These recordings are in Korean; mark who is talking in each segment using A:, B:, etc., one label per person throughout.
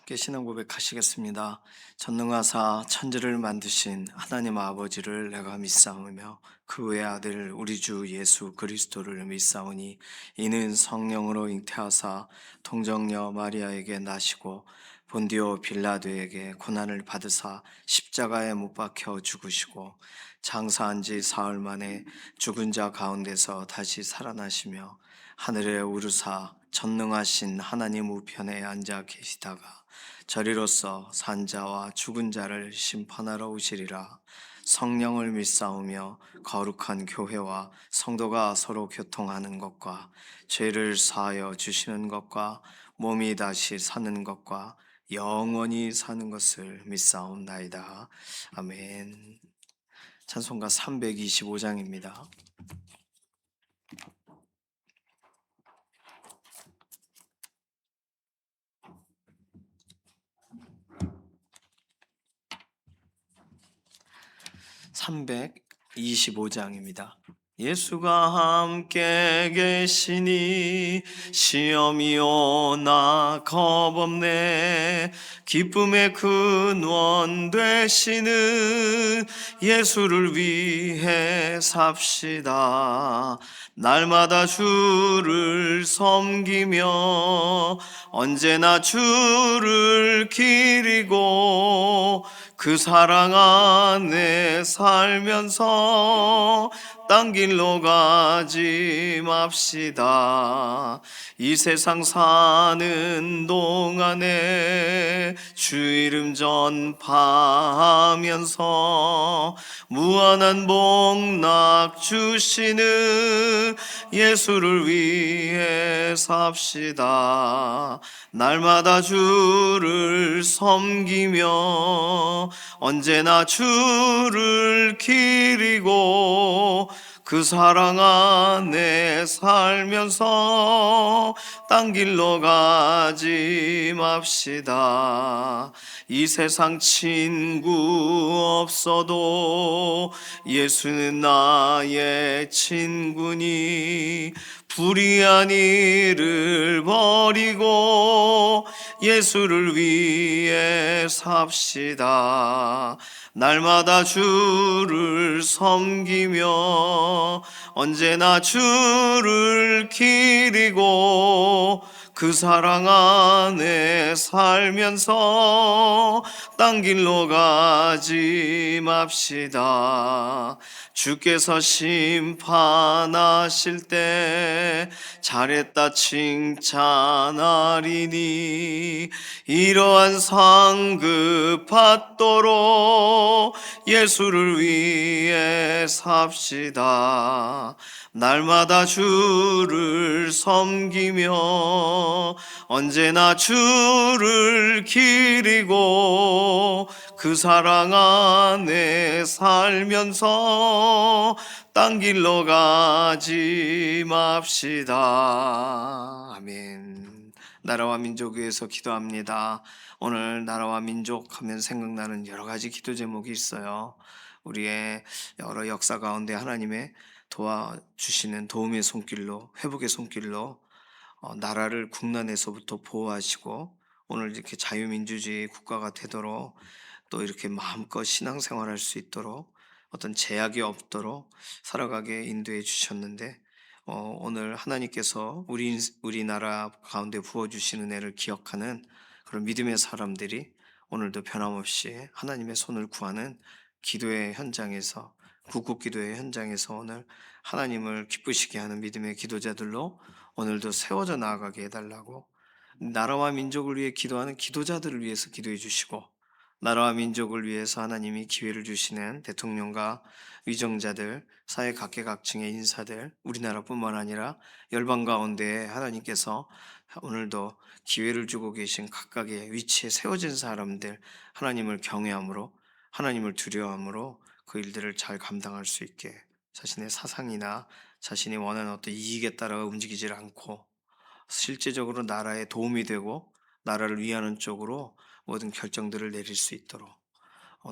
A: 함께 신앙 고백하시겠습니다. 전능하사 천지를 만드신 하나님 아버지를 내가 믿사오며 그 외의 아들 우리 주 예수 그리스도를 믿사오니 이는 성령으로 잉태하사 동정녀 마리아에게 나시고 본디오 빌라도에게 고난을 받으사 십자가에 못 박혀 죽으시고 장사한 지 사흘 만에 죽은 자 가운데서 다시 살아나시며 하늘에 오르사 전능하신 하나님 우편에 앉아 계시다가 저리로서 산자와 죽은 자를 심판하러 오시리라. 성령을 믿사오며 거룩한 교회와 성도가 서로 교통하는 것과 죄를 사하여 주시는 것과 몸이 다시 사는 것과 영원히 사는 것을 믿사옵나이다. 아멘. 찬송가 325장입니다. 325장입니다. 예수가 함께 계시니 시험이 오나 겁없네. 기쁨의 근원 되시는 예수를 위해 삽시다. 날마다 주를 섬기며 언제나 주를 기리고 그 사랑 안에 살면서 딴 길로 가지 맙시다. 이 세상 사는 동안에 주 이름 전파하면서 무한한 복락 주시는 예수를 위해 삽시다. 날마다 주를 섬기며 언제나 주를 기리고 그 사랑 안에 살면서 딴 길로 가지 맙시다. 이 세상 친구 없어도 예수는 나의 친구니 불의한 일을 버리고 예수를 위해 삽시다. 날마다 주를 섬기며 언제나 주를 기리고 그 사랑 안에 살면서 딴 길로 가지 맙시다. 주께서 심판하실 때 잘했다 칭찬하리니 이러한 상급 받도록 예수를 위해 삽시다. 날마다 주를 섬기며 언제나 주를 기리고 그 사랑 안에 살면서 딴 길로 가지 맙시다. 아멘. 나라와 민족 위해서 기도합니다. 오늘 나라와 민족 하면 생각나는 여러 가지 기도 제목이 있어요. 우리의 여러 역사 가운데 하나님의 도와주시는 도움의 손길로, 회복의 손길로 나라를 국난에서부터 보호하시고 오늘 이렇게 자유민주주의 국가가 되도록 또 이렇게 마음껏 신앙생활할 수 있도록 어떤 제약이 없도록 살아가게 인도해 주셨는데 오늘 하나님께서 우리나라 가운데 부어주시는 은혜를 기억하는 그런 믿음의 사람들이 오늘도 변함없이 하나님의 손을 구하는 기도의 현장에서 국국 기도의 현장에서 오늘 하나님을 기쁘시게 하는 믿음의 기도자들로 오늘도 세워져 나아가게 해달라고 나라와 민족을 위해 기도하는 기도자들을 위해서 기도해 주시고 나라와 민족을 위해서 하나님이 기회를 주시는 대통령과 위정자들, 사회 각계각층의 인사들, 우리나라뿐만 아니라 열방 가운데 하나님께서 오늘도 기회를 주고 계신 각각의 위치에 세워진 사람들 하나님을 경외함으로 하나님을 두려워함으로 그 일들을 잘 감당할 수 있게 자신의 사상이나 자신이 원하는 어떤 이익에 따라 움직이질 않고 실제적으로 나라에 도움이 되고 나라를 위하는 쪽으로 모든 결정들을 내릴 수 있도록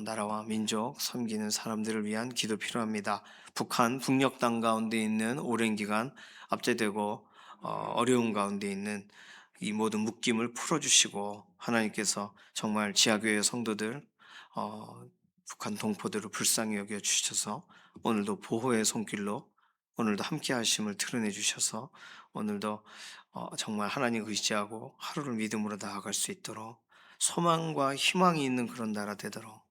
A: 나라와 민족 섬기는 사람들을 위한 기도 필요합니다. 북한 북녘 땅 가운데 있는 오랜 기간 압제되고 어려운 가운데 있는 이 모든 묶임을 풀어주시고 하나님께서 정말 지하교회 성도들 북한 동포들을 불쌍히 여겨 주셔서 오늘도 보호의 손길로 오늘도 함께 하심을 드러내 주셔서 오늘도 정말 하나님 의지하고 하루를 믿음으로 나아갈 수 있도록 소망과 희망이 있는 그런 나라 되도록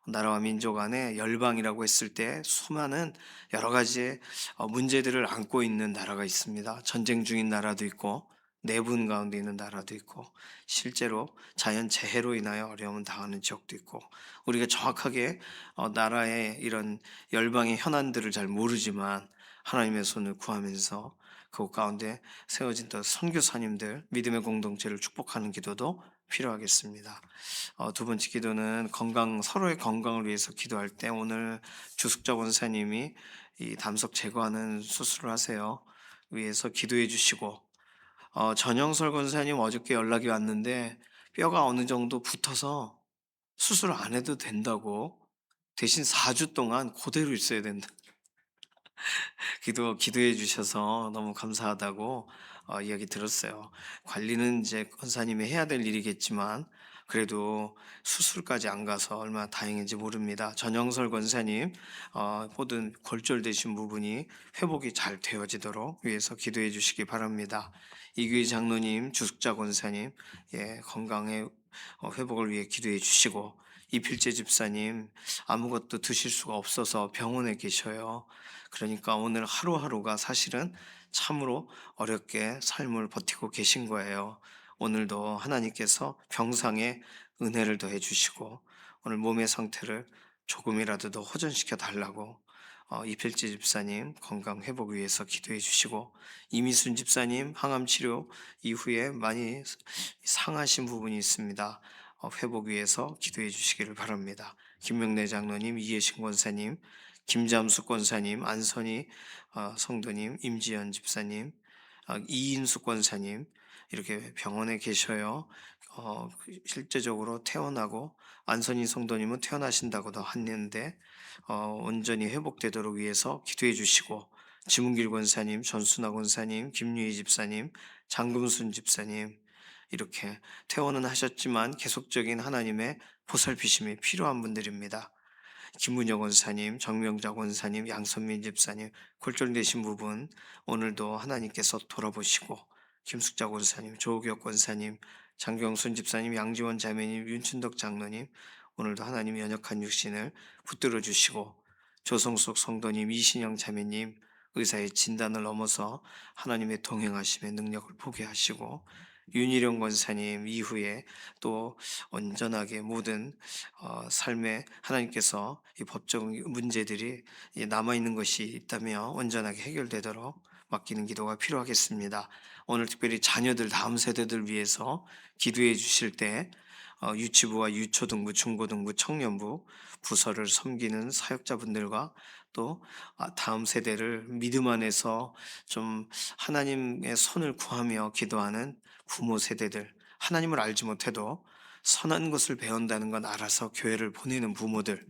A: 나라와 민족 안에 열방이라고 했을 때 수많은 여러 가지의 문제들을 안고 있는 나라가 있습니다. 전쟁 중인 나라도 있고 내분 가운데 있는 나라도 있고 실제로 자연 재해로 인하여 어려움을 당하는 지역도 있고 우리가 정확하게 나라의 이런 열방의 현안들을 잘 모르지만 하나님의 손을 구하면서 그 가운데 세워진 또 선교사님들 믿음의 공동체를 축복하는 기도도 필요하겠습니다. 두 번째 기도는 서로의 건강을 위해서 기도할 때 오늘 주숙자 원사님이 이 담석 제거하는 수술을 하세요. 위해서 기도해 주시고 전영설 권사님 어저께 연락이 왔는데 뼈가 어느 정도 붙어서 수술 안 해도 된다고 대신 4주 동안 그대로 있어야 된다. 기도해 주셔서 너무 감사하다고 이야기 들었어요. 관리는 이제 권사님이 해야 될 일이겠지만 그래도 수술까지 안 가서 얼마나 다행인지 모릅니다. 전영설 권사님 모든 골절되신 부분이 회복이 잘 되어지도록 위해서 기도해 주시기 바랍니다. 이규희 장로님, 주숙자 권사님 건강의 회복을 위해 기도해 주시고 이필재 집사님 아무것도 드실 수가 없어서 병원에 계셔요. 그러니까 오늘 하루하루가 사실은 참으로 어렵게 삶을 버티고 계신 거예요. 오늘도 하나님께서 병상에 은혜를 더해 주시고 오늘 몸의 상태를 조금이라도 더 호전시켜 달라고 이필재 집사님 건강 회복 위해서 기도해 주시고 이미순 집사님 항암 치료 이후에 많이 상하신 부분이 있습니다. 회복 위해서 기도해 주시기를 바랍니다. 김명래 장로님, 이해신 권사님, 김잠수 권사님, 안선희 성도님, 임지연 집사님, 이인숙 권사님 이렇게 병원에 계셔요. 실제적으로 퇴원하고 안선희 성도님은 퇴원하신다고도 했는데 온전히 회복되도록 위해서 기도해 주시고 지문길 권사님, 전순아 권사님, 김유희 집사님, 장금순 집사님 이렇게 퇴원은 하셨지만 계속적인 하나님의 보살피심이 필요한 분들입니다. 김문영 원사님, 정명자 원사님, 양선민 집사님, 골절되신 부분 오늘도 하나님께서 돌아보시고 김숙자 원사님, 조옥혁 원사님, 장경순 집사님, 양지원 자매님, 윤춘덕 장로님 오늘도 하나님 연약한 육신을 붙들어 주시고 조성숙 성도님, 이신영 자매님 의사의 진단을 넘어서 하나님의 동행하심의 능력을 보게 하시고 윤희령 권사님 이후에 또 온전하게 모든 삶에 하나님께서 이 법적 문제들이 남아 있는 것이 있다면 온전하게 해결되도록 맡기는 기도가 필요하겠습니다. 오늘 특별히 자녀들 다음 세대들 위해서 기도해 주실 때 유치부와 유초등부, 중고등부, 청년부 부서를 섬기는 사역자분들과 또 다음 세대를 믿음 안에서 좀 하나님의 손을 구하며 기도하는 부모 세대들, 하나님을 알지 못해도 선한 것을 배운다는 건 알아서 교회를 보내는 부모들,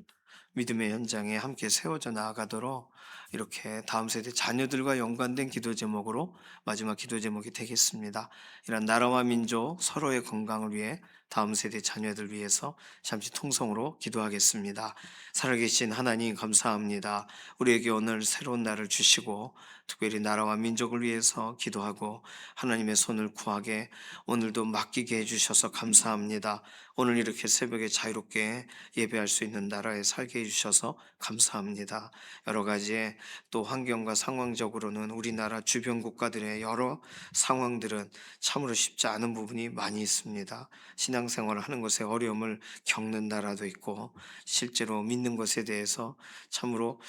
A: 믿음의 현장에 함께 세워져 나아가도록 이렇게 다음 세대 자녀들과 연관된 기도 제목으로 마지막 기도 제목이 되겠습니다. 이런 나라와 민족 서로의 건강을 위해 다음 세대 자녀들 위해서 잠시 통성으로 기도하겠습니다. 살아계신 하나님 감사합니다. 우리에게 오늘 새로운 날을 주시고 특별히 나라와 민족을 위해서 기도하고 하나님의 손을 구하게 오늘도 맡기게 해주셔서 감사합니다. 오늘 이렇게 새벽에 자유롭게 예배할 수 있는 나라에 살게 해주셔서 감사합니다. 여러 가지의 또 환경과 상황적으로는 우리나라 주변 국가들의 여러 상황들은 참으로 쉽지 않은 부분이 많이 있습니다. 신앙생활을 하는 것에 어려움을 겪는 나라도 있고 실제로 믿는 것에 대해서 참으로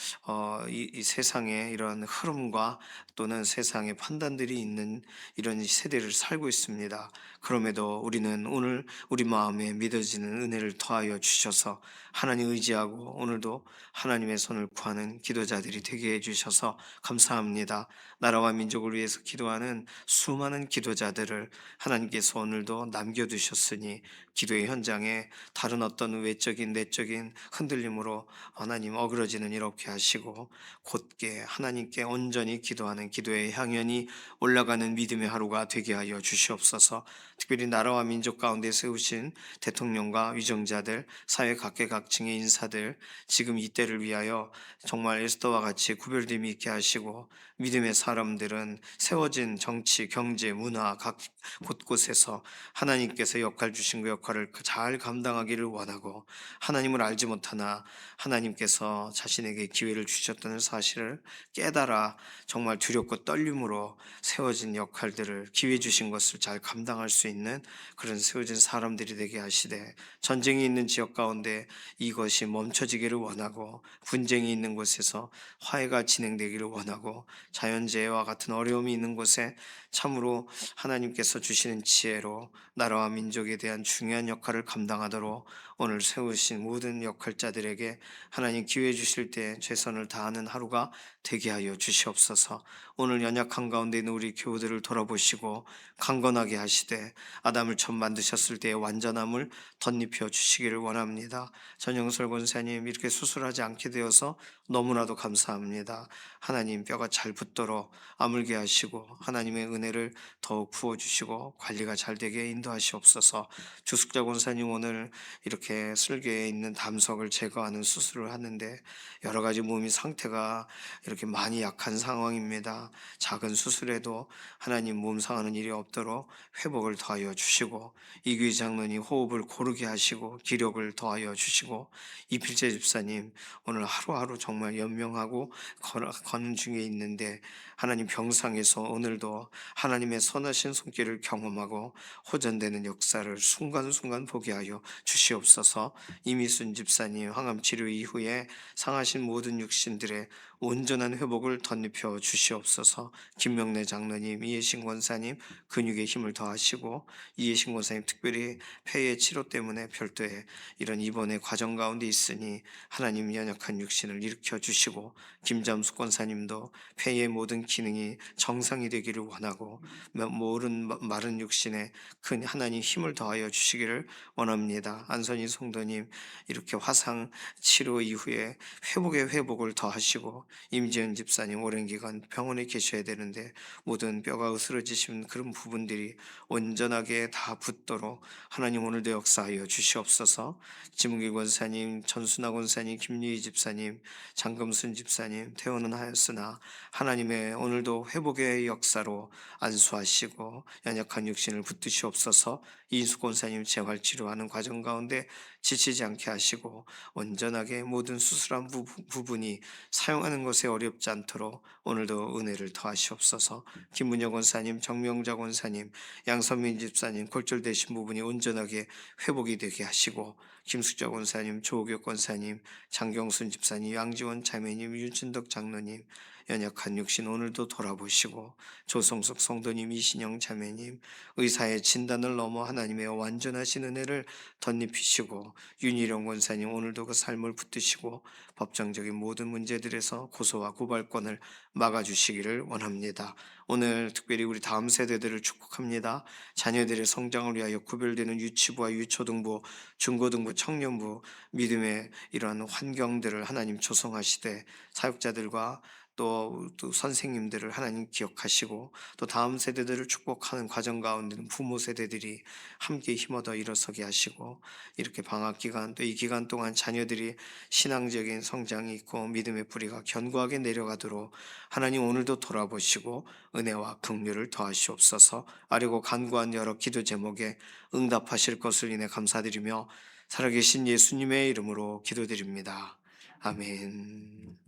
A: 이 세상의 이런 흐름과 또는 세상의 판단들이 있는 이런 세대를 살고 있습니다. 그럼에도 우리는 오늘 우리 마음에 믿어지는 은혜를 더하여 주셔서 하나님 의지하고 오늘도 하나님의 손을 구하는 기도자 되어 기도자들이 되게 해주셔서 감사합니다. 나라와 민족을 위해서 기도하는 수많은 기도자들을 하나님께서 오늘도 남겨두셨으니 기도의 현장에 다른 어떤 외적인 내적인 흔들림으로 하나님 어그러지는 일 없게 하시고 곧게 하나님께 온전히 기도하는 기도의 향연이 올라가는 믿음의 하루가 되게 하여 주시옵소서. 특별히 나라와 민족 가운데 세우신 대통령과 위정자들, 사회 각계각층의 인사들, 지금 이때를 위하여 정말 에스더와 같이 구별됨이 있게 하시고 믿음의 사람들은 세워진 정치, 경제, 문화 각 곳곳에서 하나님께서 역할 주신 그 역할을 잘 감당하기를 원하고 하나님을 알지 못하나 하나님께서 자신에게 기회를 주셨다는 사실을 깨달아 정말 두렵고 떨림으로 세워진 역할들을 기회 주신 것을 잘 감당할 수 있는 그런 세워진 사람들이 되게 하시되 전쟁이 있는 지역 가운데 이것이 멈춰지기를 원하고 분쟁이 있는 곳에서 화해가 진행되기를 원하고 자연재해와 같은 어려움이 있는 곳에 참으로 하나님께서 주시는 지혜로 나라와 민족에 대한 중요한 역할을 감당하도록 오늘 세우신 모든 역할자들에게 하나님 기회 주실 때 최선을 다하는 하루가 되게 하여 주시옵소서. 오늘 연약한 가운데 있는 우리 교우들을 돌아보시고 강건하게 하시되 아담을 처음 만드셨을 때의 완전함을 덧입혀 주시기를 원합니다. 전영설 권사님 이렇게 수술하지 않게 되어서 너무나도 감사합니다. 하나님 뼈가 잘 붙도록 아물게 하시고 하나님의 은혜를 더욱 부어주시고 관리가 잘 되게 인도하시옵소서. 주숙자 권사님 오늘 이렇게 슬개에 있는 담석을 제거하는 수술을 하는데 여러 가지 몸이 상태가 이렇게 많이 약한 상황입니다. 작은 수술에도 하나님 몸 상하는 일이 없도록 회복을 더하여 주시고 이규희 장로님 호흡을 고르게 하시고 기력을 더하여 주시고 이필재 집사님 오늘 하루하루 정말 연명하고 걷는 중에 있는데 하나님 병상에서 오늘도 하나님의 선하신 손길을 경험하고 호전되는 역사를 순간순간 보게 하여 주시옵소서. 이미순 집사님 항암 치료 이후에 상하신 모든 육신들의 온전한 회복을 덧입혀 주시옵소서. 김명래 장로님, 이해신 권사님 근육의 힘을 더하시고 이해신 권사님 특별히 폐의 치료 때문에 별도의 이런 입원의 과정 가운데 있으니 하나님 연약한 육신을 일으켜 주시고 김잠수 권사님도 폐의 모든 기능이 정상이 되기를 원하고 모든 마른 육신에 큰 하나님 힘을 더하여 주시기를 원합니다. 안선희 성도님 이렇게 화상 치료 이후에 회복의 회복을 더하시고 임지연 집사님 오랜 기간 병원에 계셔야 되는데 모든 뼈가 으스러지신 그런 부분들이 온전하게 다 붙도록 하나님 오늘도 역사하여 주시옵소서. 지문기 권사님, 전순아 권사님, 김유희 집사님, 장금순 집사님 퇴원은 하였으나 하나님의 오늘도 회복의 역사로 안수하시고 연약한 육신을 붙드시옵소서. 이인수 권사님 재활치료하는 과정 가운데 지치지 않게 하시고 온전하게 모든 수술한 부분이 사용하는 것에 어렵지 않도록 오늘도 은혜를 더하시옵소서. 김문여 권사님, 정명자 권사님, 양선민 집사님 골절되신 부분이 온전하게 회복이 되게 하시고 김숙자 권사님, 조옥혁 권사님, 장경순 집사님, 양지원 자매님, 윤춘덕 장로님 연약한 육신 오늘도 돌아보시고 조성석 성도님, 이신영 자매님 의사의 진단을 넘어 하나님의 완전하신 은혜를 덧입히시고 윤희령 권사님 오늘도 그 삶을 붙드시고 법정적인 모든 문제들에서 고소와 고발권을 막아주시기를 원합니다. 오늘 특별히 우리 다음 세대들을 축복합니다. 자녀들의 성장을 위하여 구별되는 유치부와 유초등부, 중고등부, 청년부 믿음의 이러한 환경들을 하나님 조성하시되 사역자들과 또 선생님들을 하나님 기억하시고 또 다음 세대들을 축복하는 과정 가운데는 부모 세대들이 함께 힘어더 일어서게 하시고 이렇게 방학 기간 또 이 기간 동안 자녀들이 신앙적인 성장이 있고 믿음의 뿌리가 견고하게 내려가도록 하나님 오늘도 돌아보시고 은혜와 긍휼을 더하시옵소서. 아뢰고 간구한 여러 기도 제목에 응답하실 것을 인해 감사드리며 살아계신 예수님의 이름으로 기도드립니다. 아멘.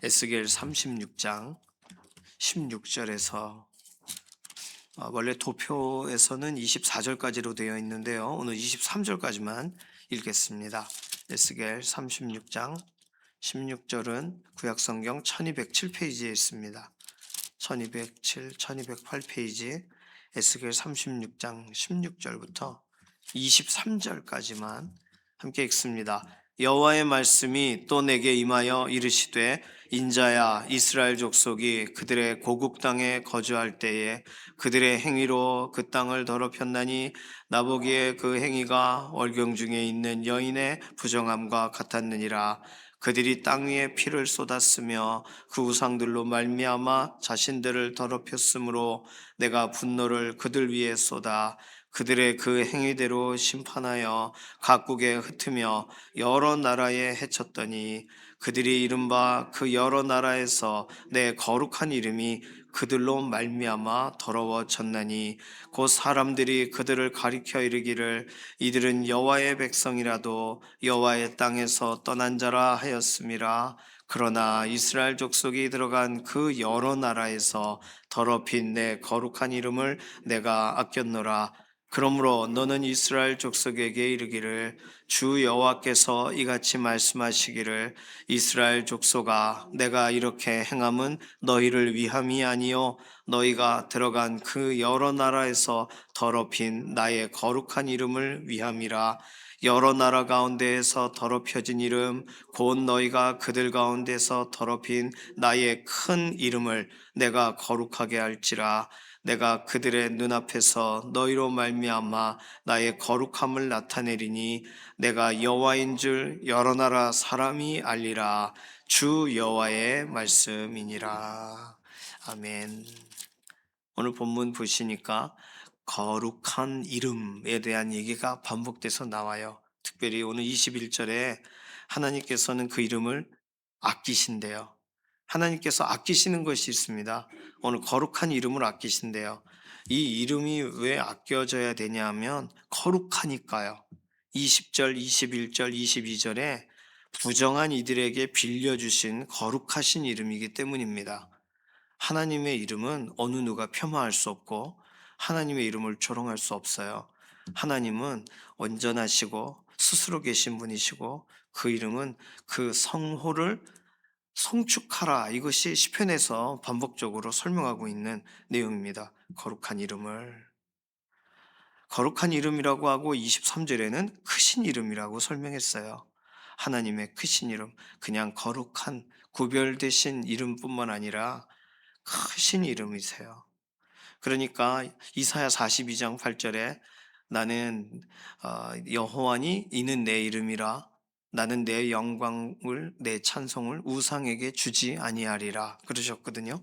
A: 에스겔 36장 16절에서 원래 도표에서는 24절까지로 되어 있는데요. 오늘 23절까지만 읽겠습니다. 에스겔 36장 16절은 구약성경 1207페이지에 있습니다. 1207, 1208페이지 에스겔 36장 16절부터 23절까지만 함께 읽습니다. 여호와의 말씀이 또 내게 임하여 이르시되 인자야 이스라엘 족속이 그들의 고국 땅에 거주할 때에 그들의 행위로 그 땅을 더럽혔나니 나보기에 그 행위가 월경 중에 있는 여인의 부정함과 같았느니라. 그들이 땅 위에 피를 쏟았으며 그 우상들로 말미암아 자신들을 더럽혔으므로 내가 분노를 그들 위에 쏟아 그들의 그 행위대로 심판하여 각국에 흩으며 여러 나라에 해쳤더니 그들이 이른바 그 여러 나라에서 내 거룩한 이름이 그들로 말미암아 더러워졌나니 곧 사람들이 그들을 가리켜 이르기를 이들은 여호와의 백성이라도 여호와의 땅에서 떠난 자라 하였음이라. 그러나 이스라엘 족속이 들어간 그 여러 나라에서 더럽힌 내 거룩한 이름을 내가 아꼈노라. 그러므로 너는 이스라엘 족속에게 이르기를 주 여호와께서 이같이 말씀하시기를 이스라엘 족속아 내가 이렇게 행함은 너희를 위함이 아니요 너희가 들어간 그 여러 나라에서 더럽힌 나의 거룩한 이름을 위함이라. 여러 나라 가운데에서 더럽혀진 이름 곧 너희가 그들 가운데서 더럽힌 나의 큰 이름을 내가 거룩하게 할지라. 내가 그들의 눈앞에서 너희로 말미암아 나의 거룩함을 나타내리니 내가 여호와인 줄 여러 나라 사람이 알리라. 주 여호와의 말씀이니라. 아멘. 오늘 본문 보시니까 거룩한 이름에 대한 얘기가 반복돼서 나와요. 특별히 오늘 21절에 하나님께서는 그 이름을 아끼신대요. 하나님께서 아끼시는 것이 있습니다. 오늘 거룩한 이름을 아끼신대요. 이 이름이 왜 아껴져야 되냐면 거룩하니까요. 20절, 21절, 22절에 부정한 이들에게 빌려주신 거룩하신 이름이기 때문입니다. 하나님의 이름은 어느 누가 폄하할 수 없고 하나님의 이름을 조롱할 수 없어요. 하나님은 온전하시고 스스로 계신 분이시고 그 이름은 그 성호를 성축하라. 이것이 시편에서 반복적으로 설명하고 있는 내용입니다. 거룩한 이름을. 거룩한 이름이라고 하고 23절에는 크신 이름이라고 설명했어요. 하나님의 크신 이름, 그냥 거룩한 구별되신 이름뿐만 아니라 크신 이름이세요. 그러니까 이사야 42장 8절에 나는 여호와니 이는 내 이름이라 나는 내 영광을 내 찬송을 우상에게 주지 아니하리라 그러셨거든요.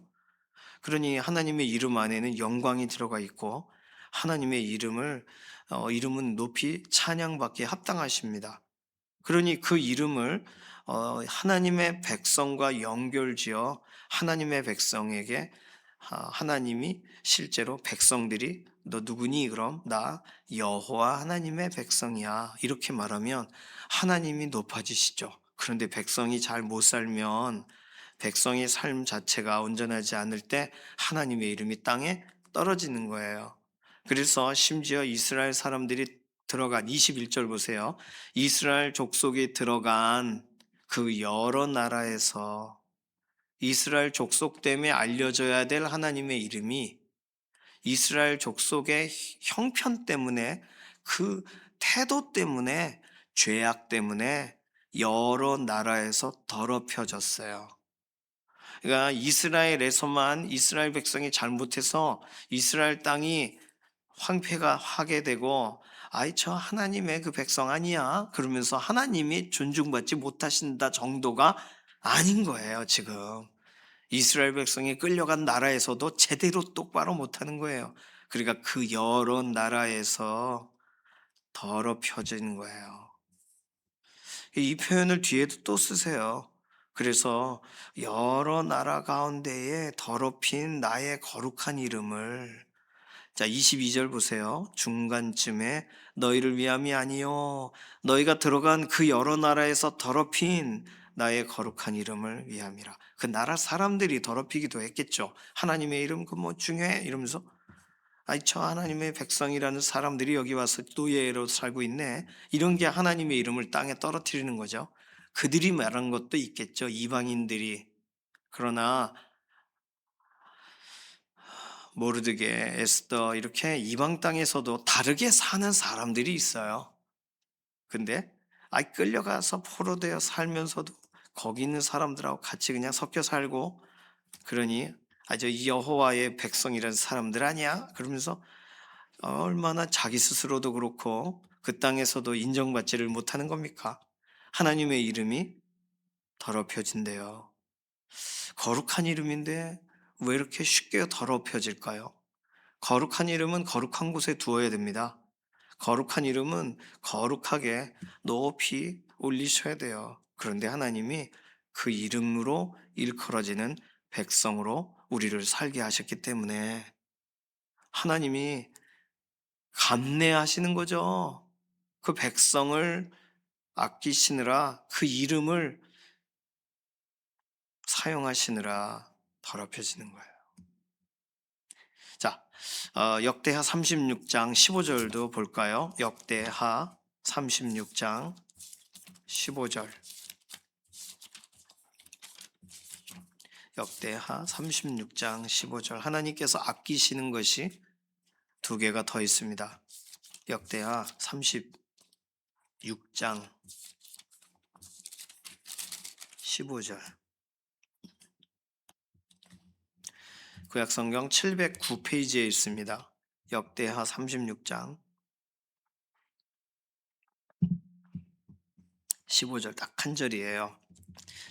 A: 그러니 하나님의 이름 안에는 영광이 들어가 있고 하나님의 이름은 높이 찬양받기에 합당하십니다. 그러니 그 이름을 하나님의 백성과 연결지어 하나님의 백성에게 하나님이 실제로 백성들이 너 누구니? 그럼 나 여호와 하나님의 백성이야. 이렇게 말하면 하나님이 높아지시죠. 그런데 백성이 잘 못 살면 백성의 삶 자체가 온전하지 않을 때 하나님의 이름이 땅에 떨어지는 거예요. 그래서 심지어 이스라엘 사람들이 들어간 21절 보세요. 이스라엘 족속이 들어간 그 여러 나라에서 이스라엘 족속 때문에 알려져야 될 하나님의 이름이 이스라엘 족속의 형편 때문에 그 태도 때문에 죄악 때문에 여러 나라에서 더럽혀졌어요. 그러니까 이스라엘에서만 이스라엘 백성이 잘못해서 이스라엘 땅이 황폐가 하게 되고 아이 저 하나님의 그 백성 아니야 그러면서 하나님이 존중받지 못하신다 정도가 아닌 거예요. 지금 이스라엘 백성이 끌려간 나라에서도 제대로 똑바로 못하는 거예요. 그러니까 그 여러 나라에서 더럽혀진 거예요. 이 표현을 뒤에도 또 쓰세요. 그래서 여러 나라 가운데에 더럽힌 나의 거룩한 이름을 자, 22절 보세요. 중간쯤에 너희를 위함이 아니요 너희가 들어간 그 여러 나라에서 더럽힌 나의 거룩한 이름을 위함이라. 그 나라 사람들이 더럽히기도 했겠죠. 하나님의 이름 그 뭐 중요해 이러면서 아이 저 하나님의 백성이라는 사람들이 여기 와서 노예로 살고 있네. 이런 게 하나님의 이름을 땅에 떨어뜨리는 거죠. 그들이 말한 것도 있겠죠. 이방인들이. 그러나 모르드게, 에스더 이렇게 이방 땅에서도 다르게 사는 사람들이 있어요. 근데 끌려가서 포로되어 살면서도 거기 있는 사람들하고 같이 그냥 섞여 살고, 그러니 저 여호와의 백성이라는 사람들 아니야? 그러면서 얼마나 자기 스스로도 그렇고 그 땅에서도 인정받지를 못하는 겁니까? 하나님의 이름이 더럽혀진대요. 거룩한 이름인데 왜 이렇게 쉽게 더럽혀질까요? 거룩한 이름은 거룩한 곳에 두어야 됩니다. 거룩한 이름은 거룩하게 높이 올리셔야 돼요. 그런데 하나님이 그 이름으로 일컬어지는 백성으로 우리를 살게 하셨기 때문에 하나님이 감내하시는 거죠. 그 백성을 아끼시느라, 그 이름을 사용하시느라 더럽혀지는 거예요. 자, 역대하 36장 15절도 볼까요? 역대하 36장 15절. 역대하 36장 15절. 하나님께서 아끼시는 것이 두 개가 더 있습니다. 역대하 36장 15절. 구약성경 709페이지에 있습니다. 역대하 36장 15절 딱 한 절이에요.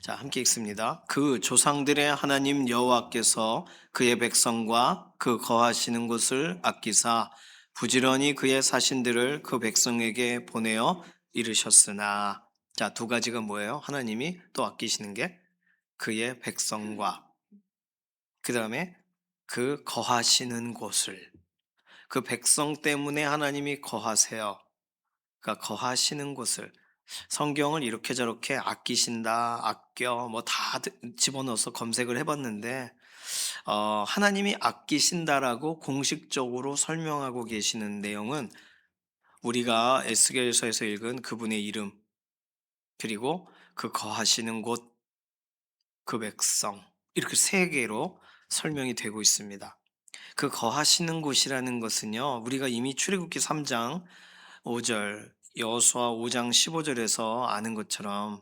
A: 자, 함께 읽습니다. 그 조상들의 하나님 여호와께서 그의 백성과 그 거하시는 곳을 아끼사 부지런히 그의 사신들을 그 백성에게 보내어 이르셨으나. 자, 두 가지가 뭐예요? 하나님이 또 아끼시는 게 그의 백성과, 그 다음에 그 거하시는 곳을. 그 백성 때문에 하나님이 거하세요. 그러니까 거하시는 곳을. 성경을 이렇게 저렇게 아끼신다, 아껴, 뭐 다 집어넣어서 검색을 해봤는데, 하나님이 아끼신다라고 공식적으로 설명하고 계시는 내용은 우리가 에스겔서에서 읽은 그분의 이름, 그리고 그 거하시는 곳, 그 백성, 이렇게 세 개로 설명이 되고 있습니다. 그 거하시는 곳이라는 것은요, 우리가 이미 출애굽기 3장 5절, 여호수아 5장 15절에서 아는 것처럼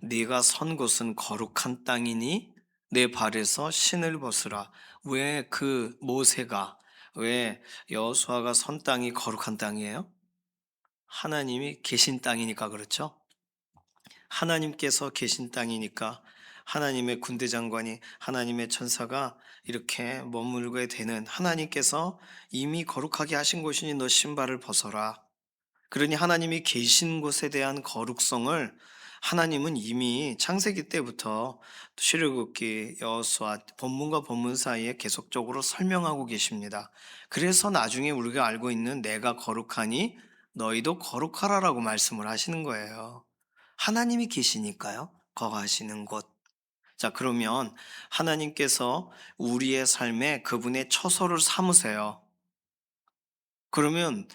A: 네가 선 곳은 거룩한 땅이니 내 발에서 신을 벗으라. 왜 그 모세가, 왜 여호수아가 선 땅이 거룩한 땅이에요? 하나님이 계신 땅이니까 그렇죠? 하나님께서 계신 땅이니까 하나님의 군대 장관이, 하나님의 천사가 이렇게 머물게 되는, 하나님께서 이미 거룩하게 하신 곳이니 너 신발을 벗어라. 그러니 하나님이 계신 곳에 대한 거룩성을 하나님은 이미 창세기 때부터 출애굽기, 여호수아, 본문과 본문 사이에 계속적으로 설명하고 계십니다. 그래서 나중에 우리가 알고 있는 내가 거룩하니 너희도 거룩하라라고 말씀을 하시는 거예요. 하나님이 계시니까요. 거하시는 곳. 자, 그러면 하나님께서 우리의 삶에 그분의 처소를 삼으세요. 그러면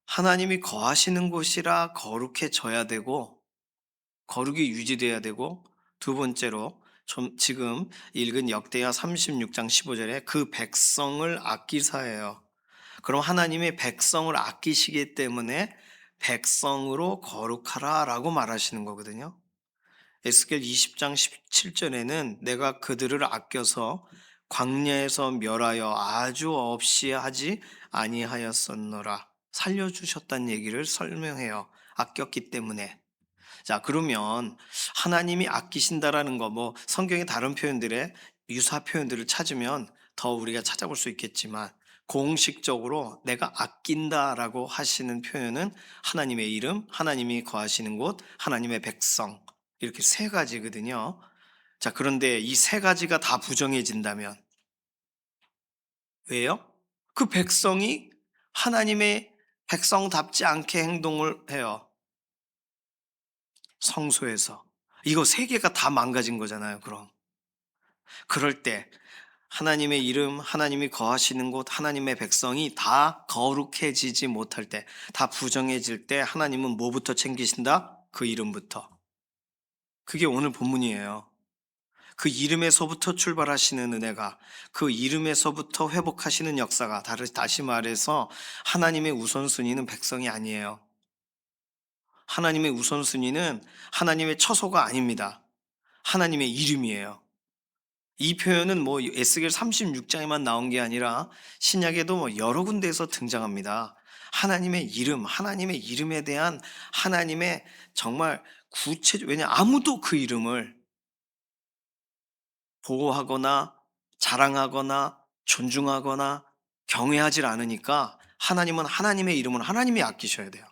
A: 하나님이 거하시는 곳이라 거룩해져야 되고, 거룩이 유지돼야 되고, 두 번째로 지금 읽은 역대하 36장 15절에 그 백성을 아끼사예요. 그럼 하나님의 백성을 아끼시기 때문에 백성으로 거룩하라라고 말하시는 거거든요. 에스겔 20장 17절에는 내가 그들을 아껴서 광야에서 멸하여 아주 없이 하지 아니하였었노라. 살려주셨다는 얘기를 설명해요. 아꼈기 때문에. 자, 그러면 하나님이 아끼신다라는 거, 뭐 성경의 다른 표현들의 유사 표현들을 찾으면 더 우리가 찾아볼 수 있겠지만, 공식적으로 내가 아낀다라고 하시는 표현은 하나님의 이름, 하나님이 거하시는 곳, 하나님의 백성, 이렇게 세 가지거든요. 자, 그런데 이 세 가지가 다 부정해진다면 왜요? 그 백성이 하나님의 백성답지 않게 행동을 해요. 성소에서. 이거 세 개가 다 망가진 거잖아요, 그럼. 그럴 때 하나님의 이름, 하나님이 거하시는 곳, 하나님의 백성이 다 거룩해지지 못할 때, 다 부정해질 때 하나님은 뭐부터 챙기신다? 그 이름부터. 그게 오늘 본문이에요. 그 이름에서부터 출발하시는 은혜가, 그 이름에서부터 회복하시는 역사가, 다시 말해서 하나님의 우선순위는 백성이 아니에요. 하나님의 우선순위는 하나님의 처소가 아닙니다. 하나님의 이름이에요. 이 표현은 뭐 에스겔 36장에만 나온 게 아니라 신약에도 뭐 여러 군데에서 등장합니다. 하나님의 이름, 하나님의 이름에 대한 하나님의 정말 왜냐 아무도 그 이름을 보호하거나 자랑하거나 존중하거나 경외하질 않으니까 하나님은 하나님의 이름을 하나님이 아끼셔야 돼요.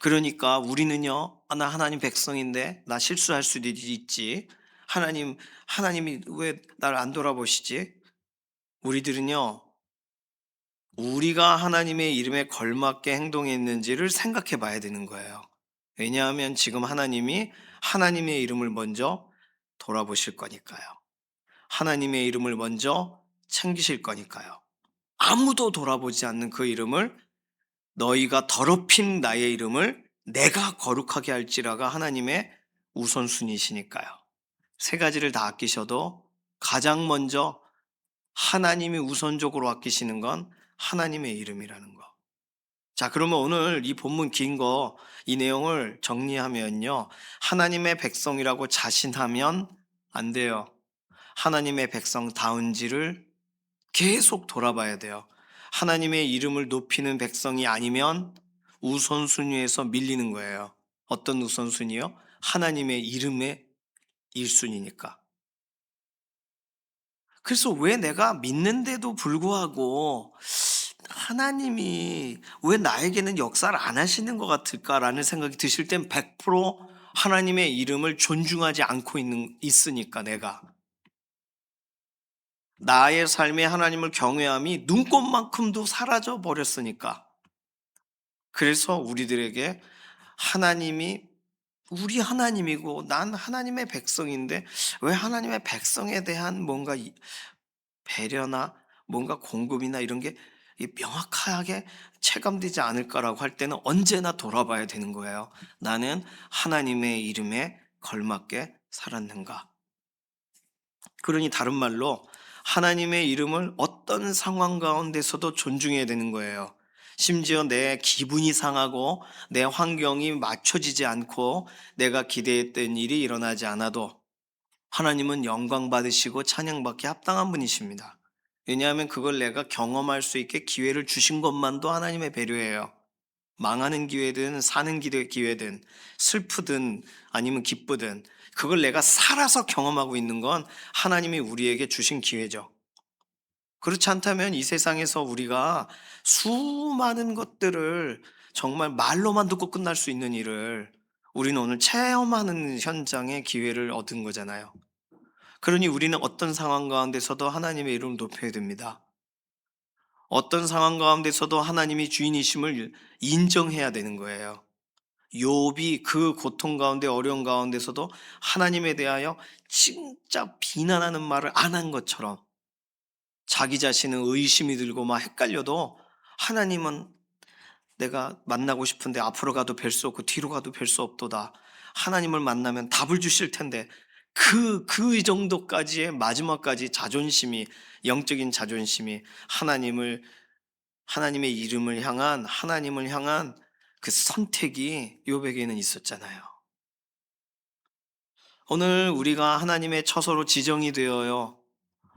A: 그러니까 우리는요, 나 하나님 백성인데 나 실수할 수도 있지. 하나님이 왜 날 안 돌아보시지? 우리들은요, 우리가 하나님의 이름에 걸맞게 행동했는지를 생각해 봐야 되는 거예요. 왜냐하면 지금 하나님이 하나님의 이름을 먼저 돌아보실 거니까요. 하나님의 이름을 먼저 챙기실 거니까요. 아무도 돌아보지 않는 그 이름을 너희가 더럽힌 나의 이름을 내가 거룩하게 할지라가 하나님의 우선순위시니까요. 세 가지를 다 아끼셔도 가장 먼저 하나님이 우선적으로 아끼시는 건 하나님의 이름이라는 거. 자, 그러면 오늘 이 본문 긴 거, 이 내용을 정리하면요. 하나님의 백성이라고 자신하면 안 돼요. 하나님의 백성다운지를 계속 돌아봐야 돼요. 하나님의 이름을 높이는 백성이 아니면 우선순위에서 밀리는 거예요. 어떤 우선순위요? 하나님의 이름의 1순위니까. 그래서 왜 내가 믿는데도 불구하고 하나님이 왜 나에게는 역사를 안 하시는 것 같을까라는 생각이 드실 땐 100% 하나님의 이름을 존중하지 않고 있으니까 내가. 나의 삶에 하나님을 경외함이 눈꽃만큼도 사라져 버렸으니까. 그래서 우리들에게 하나님이 우리 하나님이고 난 하나님의 백성인데 왜 하나님의 백성에 대한 뭔가 배려나 뭔가 공급이나 이런 게 명확하게 체감되지 않을까라고 할 때는 언제나 돌아봐야 되는 거예요. 나는 하나님의 이름에 걸맞게 살았는가? 그러니 다른 말로 하나님의 이름을 어떤 상황 가운데서도 존중해야 되는 거예요. 심지어 내 기분이 상하고 내 환경이 맞춰지지 않고 내가 기대했던 일이 일어나지 않아도 하나님은 영광 받으시고 찬양받기 합당한 분이십니다. 왜냐하면 그걸 내가 경험할 수 있게 기회를 주신 것만도 하나님의 배려예요. 망하는 기회든 사는 기회든 슬프든 아니면 기쁘든 그걸 내가 살아서 경험하고 있는 건 하나님이 우리에게 주신 기회죠. 그렇지 않다면 이 세상에서 우리가 수많은 것들을 정말 말로만 듣고 끝날 수 있는 일을 우리는 오늘 체험하는 현장의 기회를 얻은 거잖아요. 그러니 우리는 어떤 상황 가운데서도 하나님의 이름을 높여야 됩니다. 어떤 상황 가운데서도 하나님이 주인이심을 인정해야 되는 거예요. 욥이 그 고통 가운데 어려운 가운데서도 하나님에 대하여 진짜 비난하는 말을 안 한 것처럼 자기 자신은 의심이 들고 막 헷갈려도 하나님은 내가 만나고 싶은데 앞으로 가도 뵐 수 없고 뒤로 가도 뵐 수 없도다. 하나님을 만나면 답을 주실 텐데 그 정도까지의 마지막까지 자존심이 영적인 자존심이 하나님의 이름을 향한 하나님을 향한 그 선택이 욥에게는 있었잖아요. 오늘 우리가 하나님의 처소로 지정이 되어요.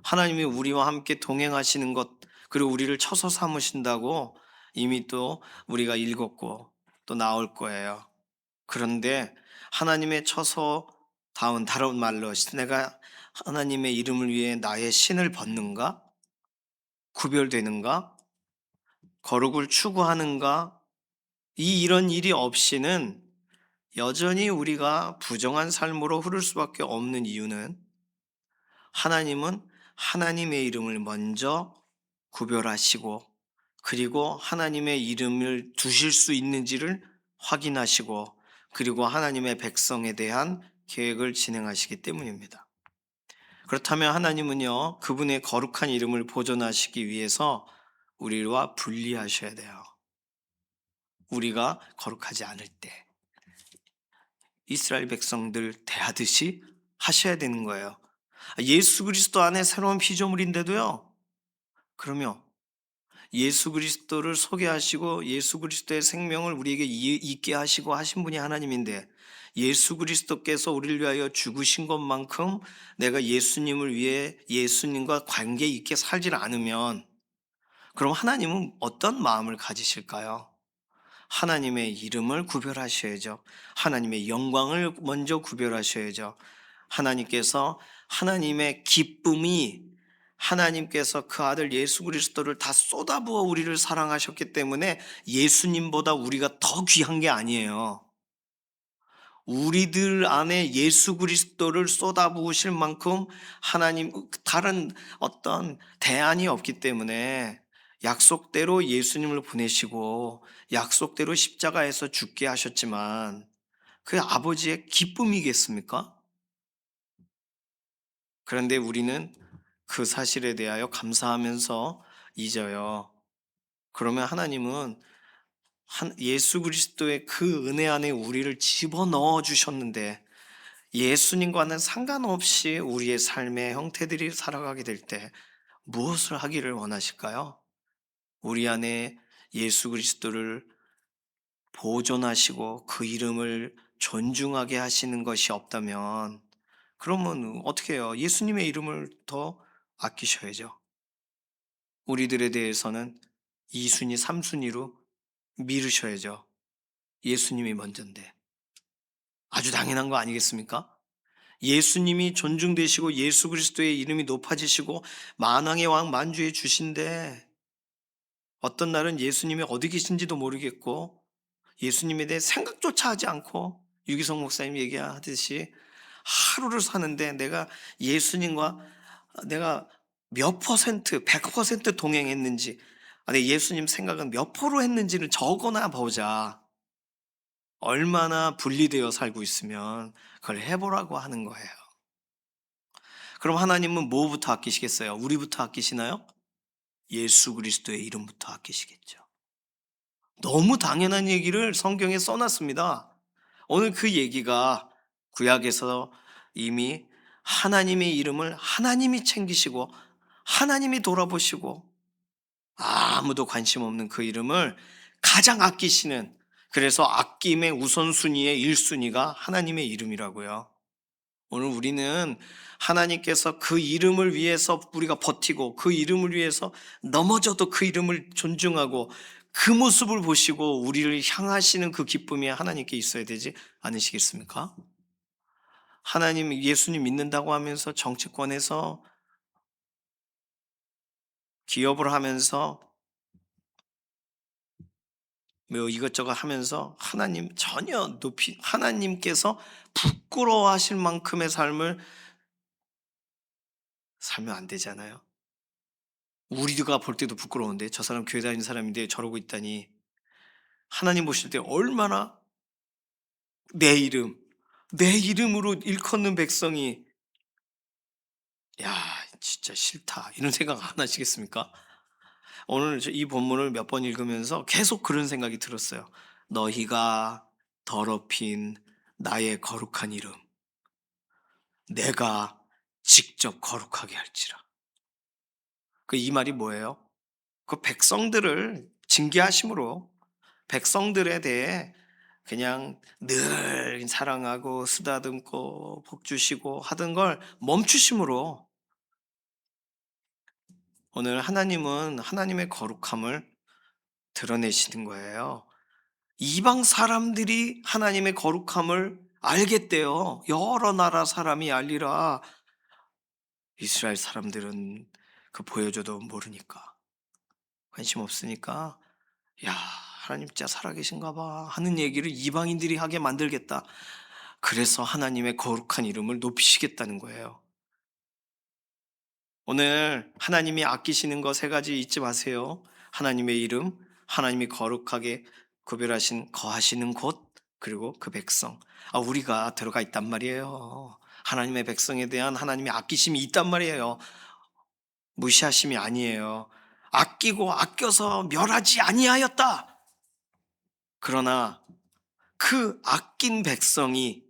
A: 하나님이 우리와 함께 동행하시는 것, 그리고 우리를 처소 삼으신다고 이미 또 우리가 읽었고 또 나올 거예요. 그런데 하나님의 처소다운 다른 말로 내가 하나님의 이름을 위해 나의 신을 벗는가? 구별되는가? 거룩을 추구하는가? 이런 일이 없이는 여전히 우리가 부정한 삶으로 흐를 수밖에 없는 이유는 하나님은 하나님의 이름을 먼저 구별하시고 그리고 하나님의 이름을 두실 수 있는지를 확인하시고 그리고 하나님의 백성에 대한 계획을 진행하시기 때문입니다. 그렇다면 하나님은요, 그분의 거룩한 이름을 보존하시기 위해서 우리와 분리하셔야 돼요. 우리가 거룩하지 않을 때 이스라엘 백성들 대하듯이 하셔야 되는 거예요. 예수 그리스도 안에 새로운 피조물인데도요. 그러면 예수 그리스도를 소개하시고 예수 그리스도의 생명을 우리에게 있게 하시고 하신 분이 하나님인데, 예수 그리스도께서 우리를 위하여 죽으신 것만큼 내가 예수님을 위해 예수님과 관계 있게 살질 않으면, 그럼 하나님은 어떤 마음을 가지실까요? 하나님의 이름을 구별하셔야죠. 하나님의 영광을 먼저 구별하셔야죠. 하나님께서 하나님의 기쁨이, 하나님께서 그 아들 예수 그리스도를 다 쏟아부어 우리를 사랑하셨기 때문에 예수님보다 우리가 더 귀한 게 아니에요. 우리들 안에 예수 그리스도를 쏟아부으실 만큼 하나님 다른 어떤 대안이 없기 때문에 약속대로 예수님을 보내시고 약속대로 십자가에서 죽게 하셨지만, 그 아버지의 기쁨이겠습니까? 그런데 우리는 그 사실에 대하여 감사하면서 잊어요. 그러면 하나님은 예수 그리스도의 그 은혜 안에 우리를 집어넣어 주셨는데, 예수님과는 상관없이 우리의 삶의 형태들이 살아가게 될 때 무엇을 하기를 원하실까요? 우리 안에 예수 그리스도를 보존하시고 그 이름을 존중하게 하시는 것이 없다면, 그러면 어떻게 해요? 예수님의 이름을 더 아끼셔야죠. 우리들에 대해서는 2순위, 3순위로 미루셔야죠. 예수님이 먼저인데. 아주 당연한 거 아니겠습니까? 예수님이 존중되시고 예수 그리스도의 이름이 높아지시고 만왕의 왕 만주의 주신데, 어떤 날은 예수님이 어디 계신지도 모르겠고 예수님에 대해 생각조차 하지 않고, 유기성 목사님 얘기하듯이 하루를 사는데 내가 몇 퍼센트, 100% 동행했는지, 아니 예수님 생각은 몇 프로 했는지를 적어나 보자. 얼마나 분리되어 살고 있으면 그걸 해보라고 하는 거예요. 그럼 하나님은 뭐부터 아끼시겠어요? 우리부터 아끼시나요? 예수 그리스도의 이름부터 아끼시겠죠. 너무 당연한 얘기를 성경에 써놨습니다. 오늘 그 얘기가 구약에서 이미 하나님의 이름을 하나님이 챙기시고 하나님이 돌아보시고 아무도 관심 없는 그 이름을 가장 아끼시는, 그래서 아낌의 우선순위의 1순위가 하나님의 이름이라고요. 오늘 우리는 하나님께서 그 이름을 위해서 우리가 버티고 그 이름을 위해서 넘어져도 그 이름을 존중하고 그 모습을 보시고 우리를 향하시는 그 기쁨이 하나님께 있어야 되지 않으시겠습니까? 하나님, 예수님 믿는다고 하면서 정치권에서 기업을 하면서 뭐 이것저것 하면서 하나님 전혀 하나님께서 부끄러워하실 만큼의 삶을 살면 안 되잖아요. 우리가 볼 때도 부끄러운데 저 사람 교회 다니는 사람인데 저러고 있다니. 하나님 보실 때 얼마나 내 이름, 내 이름으로 일컫는 백성이, 야, 진짜 싫다, 이런 생각 안 하시겠습니까? 오늘 이 본문을 몇 번 읽으면서 계속 그런 생각이 들었어요. 너희가 더럽힌 나의 거룩한 이름, 내가 직접 거룩하게 할지라. 그 이 말이 뭐예요? 그 백성들을 징계하심으로 백성들에 대해 그냥 늘 사랑하고 쓰다듬고 복 주시고 하던 걸 멈추심으로, 오늘 하나님은 하나님의 거룩함을 드러내시는 거예요. 이방 사람들이 하나님의 거룩함을 알겠대요. 여러 나라 사람이 알리라. 이스라엘 사람들은 그 보여줘도 모르니까, 관심 없으니까, 야, 하나님 진짜 살아계신가 봐 하는 얘기를 이방인들이 하게 만들겠다. 그래서 하나님의 거룩한 이름을 높이시겠다는 거예요. 오늘 하나님이 아끼시는 거 세 가지 잊지 마세요. 하나님의 이름, 하나님이 거룩하게 구별하신 거하시는 곳, 그리고 그 백성. 우리가 들어가 있단 말이에요. 하나님의 백성에 대한 하나님의 아끼심이 있단 말이에요. 무시하심이 아니에요. 아끼고 아껴서 멸하지 아니하였다. 그러나 그 아낀 백성이,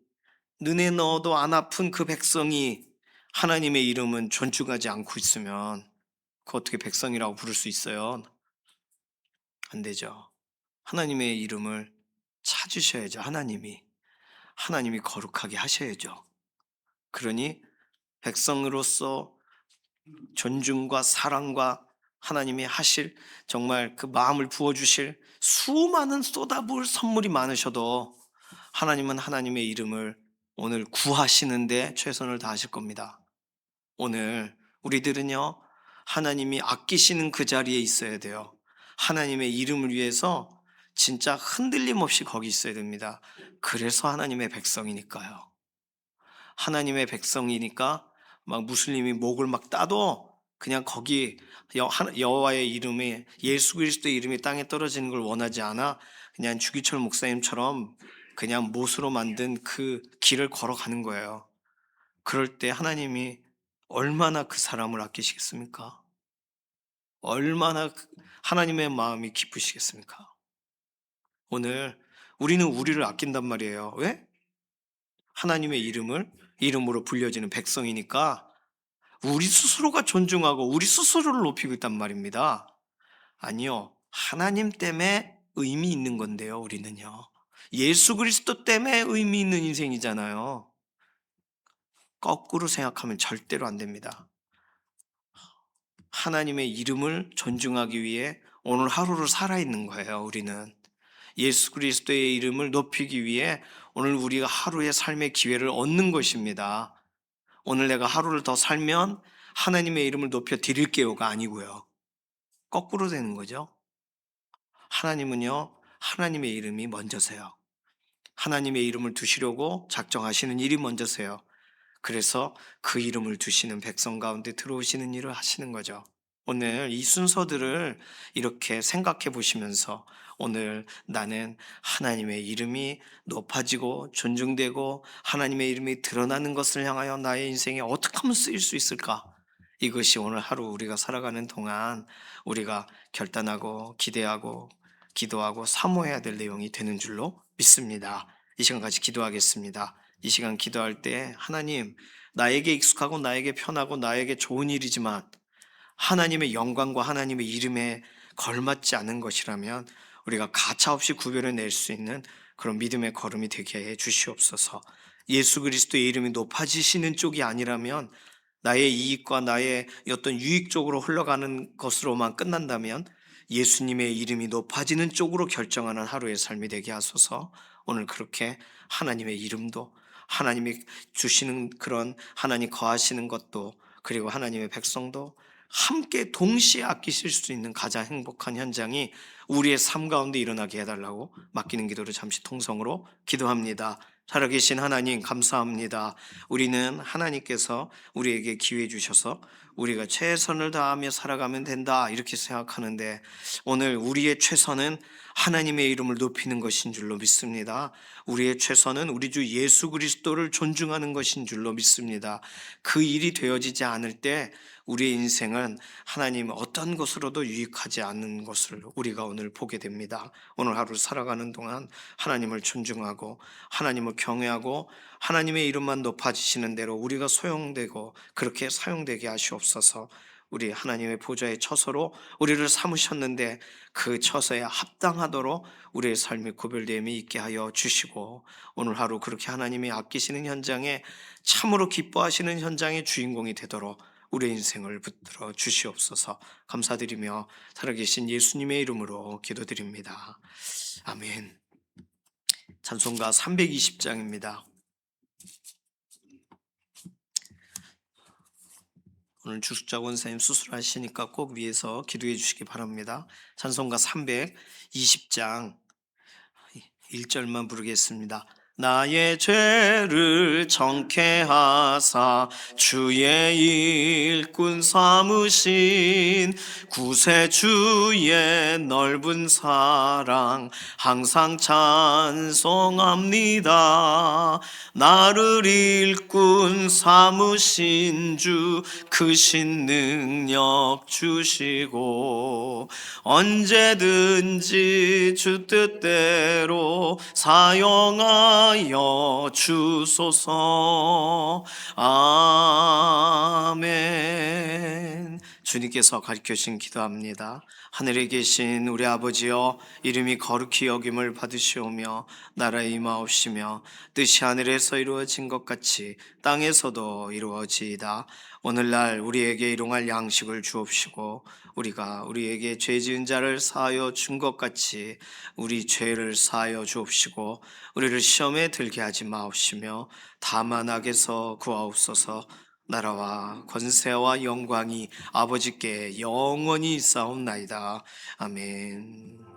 A: 눈에 넣어도 안 아픈 그 백성이 하나님의 이름은 존중하지 않고 있으면 그 어떻게 백성이라고 부를 수 있어요? 안 되죠. 하나님의 이름을 찾으셔야죠. 하나님이 거룩하게 하셔야죠. 그러니 백성으로서 존중과 사랑과 하나님이 하실 정말 그 마음을 부어주실 수많은 쏟아부을 선물이 많으셔도 하나님은 하나님의 이름을 오늘 구하시는데 최선을 다하실 겁니다. 오늘 우리들은요, 하나님이 아끼시는 그 자리에 있어야 돼요. 하나님의 이름을 위해서 진짜 흔들림 없이 거기 있어야 됩니다. 그래서 하나님의 백성이니까요. 하나님의 백성이니까 막 무슬림이 목을 막 따도 그냥 거기 여호와의 이름이, 예수 그리스도의 이름이 땅에 떨어지는 걸 원하지 않아 그냥 주기철 목사님처럼 그냥 못으로 만든 그 길을 걸어가는 거예요. 그럴 때 하나님이 얼마나 그 사람을 아끼시겠습니까? 얼마나 하나님의 마음이 기쁘시겠습니까? 오늘 우리는 우리를 아낀단 말이에요. 왜? 하나님의 이름으로 불려지는 백성이니까 우리 스스로가 존중하고 우리 스스로를 높이고 있단 말입니다. 아니요. 하나님 때문에 의미 있는 건데요, 우리는요. 예수 그리스도 때문에 의미 있는 인생이잖아요. 거꾸로 생각하면 절대로 안 됩니다. 하나님의 이름을 존중하기 위해 오늘 하루를 살아있는 거예요, 우리는. 예수 그리스도의 이름을 높이기 위해 오늘 우리가 하루의 삶의 기회를 얻는 것입니다. 오늘 내가 하루를 더 살면 하나님의 이름을 높여 드릴게요가 아니고요. 거꾸로 되는 거죠. 하나님은요, 하나님의 이름이 먼저세요. 하나님의 이름을 두시려고 작정하시는 일이 먼저세요. 그래서 그 이름을 두시는 백성 가운데 들어오시는 일을 하시는 거죠. 오늘 이 순서들을 이렇게 생각해 보시면서 오늘 나는 하나님의 이름이 높아지고 존중되고 하나님의 이름이 드러나는 것을 향하여 나의 인생에 어떻게 하면 쓰일 수 있을까? 이것이 오늘 하루 우리가 살아가는 동안 우리가 결단하고 기대하고 기도하고 사모해야 될 내용이 되는 줄로 믿습니다. 이 시간 같이 기도하겠습니다. 이 시간 기도할 때 하나님, 나에게 익숙하고 나에게 편하고 나에게 좋은 일이지만 하나님의 영광과 하나님의 이름에 걸맞지 않은 것이라면 우리가 가차없이 구별해낼 수 있는 그런 믿음의 걸음이 되게 해 주시옵소서. 예수 그리스도의 이름이 높아지시는 쪽이 아니라면 나의 이익과 나의 어떤 유익 쪽으로 흘러가는 것으로만 끝난다면 예수님의 이름이 높아지는 쪽으로 결정하는 하루의 삶이 되게 하소서. 오늘 그렇게 하나님의 이름도 하나님이 주시는 그런 하나님 거하시는 것도 그리고 하나님의 백성도 함께 동시에 아끼실 수 있는 가장 행복한 현장이 우리의 삶 가운데 일어나게 해달라고 맡기는 기도를 잠시 통성으로 기도합니다. 살아계신 하나님 감사합니다. 우리는 하나님께서 우리에게 기회 주셔서 우리가 최선을 다하며 살아가면 된다 이렇게 생각하는데 오늘 우리의 최선은 하나님의 이름을 높이는 것인 줄로 믿습니다. 우리의 최선은 우리 주 예수 그리스도를 존중하는 것인 줄로 믿습니다. 그 일이 되어지지 않을 때 우리의 인생은 하나님 어떤 것으로도 유익하지 않는 것을 우리가 오늘 보게 됩니다. 오늘 하루 살아가는 동안 하나님을 존중하고 하나님을 경외하고 하나님의 이름만 높아지시는 대로 우리가 소용되고 그렇게 사용되게 하시옵소서. 우리 하나님의 보좌의 처소로 우리를 삼으셨는데 그 처소에 합당하도록 우리의 삶의 구별됨이 있게 하여 주시고 오늘 하루 그렇게 하나님이 아끼시는 현장에 참으로 기뻐하시는 현장의 주인공이 되도록 우리의 인생을 붙들어 주시옵소서. 감사드리며 살아계신 예수님의 이름으로 기도드립니다. 아멘. 찬송가 320장입니다. 오늘 주숙자 원사님 수술하시니까 꼭 위에서 기도해 주시기 바랍니다. 찬송가 320장 1절만 부르겠습니다. 나의 죄를 정케하사 주의 일꾼 삼으신 구세주의 넓은 사랑 항상 찬송합니다. 나를 일꾼 삼으신 주 크신 능력 주시고 언제든지 주 뜻대로 사용하여 주소서. 아멘. 주님께서 가르쳐 주신 기도합니다. 하늘에 계신 우리 아버지여, 이름이 거룩히 여김을 받으시오며 나라에 임하옵시며 뜻이 하늘에서 이루어진 것 같이 땅에서도 이루어지이다. 오늘날 우리에게 일용할 양식을 주옵시고 우리가 우리에게 죄 지은 자를 사하여 준 것 같이 우리 죄를 사하여 주옵시고 우리를 시험에 들게 하지 마옵시며 다만 악에서 구하옵소서. 나라와 권세와 영광이 아버지께 영원히 있사옵나이다. 아멘.